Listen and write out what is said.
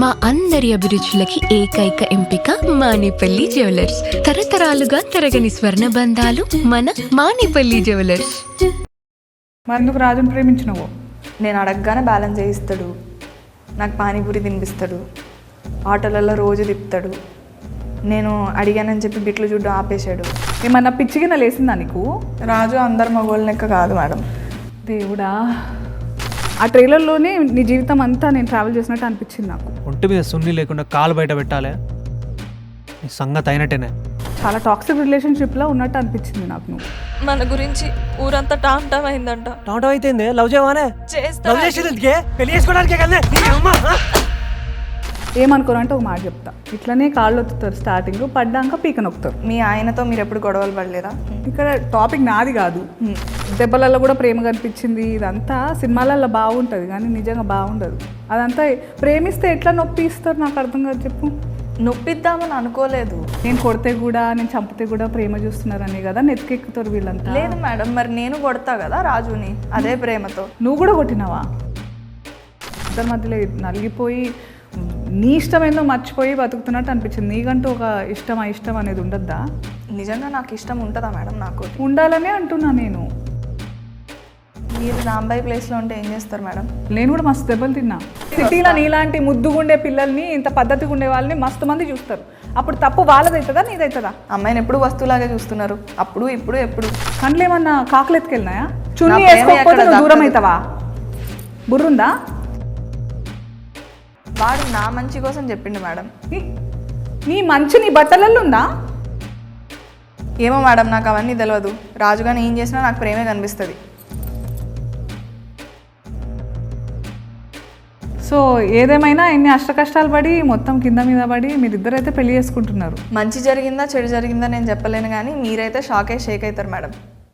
మా అందరి అభిరుచులకి ఏకైక ఎంపిక మానేపల్లి జ్యువెలర్స్. తరతరాలుగా తరగని స్వర్ణ బంధాలు మన మానేపల్లి జ్యువెలర్స్. ఎందుకు రాజుని ప్రేమించినవు? నేను అడగగానే బ్యాలెన్స్ చేయిస్తాడు, నాకు పానీపూరి తినిపిస్తాడు, ఆటోలలో రోజు తిప్పుతాడు. నేను అడిగానని చెప్పి బిట్లు చూడ్డం ఆపేశాడు. ఏమన్నా పిచ్చిగిన లేసిందా నీకు? రాజు అందరు మగోళ్ళ లెక్క కాదు మేడం. దేవుడా, ఆ ట్రైలర్లోనే నీ జీవితం అంతా నేను ట్రావెల్ చేసినట్టు అనిపించింది నాకు. ఒంటి మీద సున్ని లేకుండా కాలు బయట పెట్టాలి, నీ సంగతి అయినట్టేనే. చాలా టాక్సిక్ రిలేషన్షిప్లో ఉన్నట్టు అనిపించింది నాకు. నువ్వు మన గురించి ఊరంతా టామ్ టామ్ అయిందంట. టాటో అయితే లవ్ చేయవానే? లవ్ చేసేందుకే, పెళ్లి చేసుకోవడానికే కదా. ఏమనుకోరు అంటే ఒక మాట చెప్తా, ఇట్లనే కాళ్ళు ఒత్తుతారు, స్టార్టింగ్ పడ్డాక పీక నొక్కుతారు. మీ ఆయనతో మీరు ఎప్పుడు గొడవలు పడలేదా? ఇక్కడ టాపిక్ నాది కాదు. దెబ్బలలో కూడా ప్రేమ కనిపించింది. ఇదంతా సినిమాలలో బాగుంటుంది కానీ నిజంగా బాగుండదు. అదంతా ప్రేమిస్తే ఎట్లా నొప్పి ఇస్తారు నాకు అర్థం కాదు. చెప్పు. నొప్పిద్దామని అనుకోలేదు. నేను కొడితే కూడా నేను చంపితే కూడా ప్రేమ చూస్తున్నారని కదా నెత్తికెక్కుతారు వీళ్ళంతా. లేదు మేడం, మరి నేను కొడతా కదా రాజుని అదే ప్రేమతో. నువ్వు కూడా కొట్టినావా? ఇద్దరి మధ్యలో నలిగిపోయి నీ ఇష్టమేందో మర్చిపోయి బతుకుతున్నట్టు అనిపించింది. నీకంటూ ఒక ఇష్టం అనేది ఉండద్దా? నిజంగా నాకు ఇష్టం ఉంటుందా మేడం? నాకు ఉండాలనే అంటున్నా నేను. మీరు రాంబాయి ప్లేస్లో ఉంటే ఏం చేస్తారు మేడం? నేను కూడా మస్తు దెబ్బలు తిన్నా. సిటీలో నీలాంటి ముద్దుగుండే పిల్లల్ని, ఇంత పద్ధతిగా ఉండే వాళ్ళని మస్తు మంది చూస్తారు. అప్పుడు తప్పు వాళ్ళదవుతుందా నీదవుతుందా? అమ్మాయిని ఎప్పుడు వస్తువులాగే చూస్తున్నారు, అప్పుడు ఇప్పుడు ఎప్పుడు. కండ్లు ఏమన్నా కాకులు ఎత్తుకెళ్ళినాయా? చున్నీ వేసుకోకపోతే నువ్వు దూరం అవుతావా? బుర్రుందా? వాడు నా మంచి కోసం చెప్పిండు మేడం. నీ మంచి నీ బట్టలలో ఉందా? ఏమో మేడం, నాకు అవన్నీ తెలియదు. రాజుగాని ఏం చేసినా నాకు ప్రేమే కనిపిస్తుంది. సో ఏదేమైనా ఎన్ని అష్ట కష్టాలు పడి మొత్తం కింద మీద పడి మీరిద్దరైతే పెళ్లి చేసుకుంటున్నారు. మంచి జరిగిందా చెడు జరిగిందా నేను చెప్పలేను, కానీ మీరైతే షేక్ అవుతారు మేడం.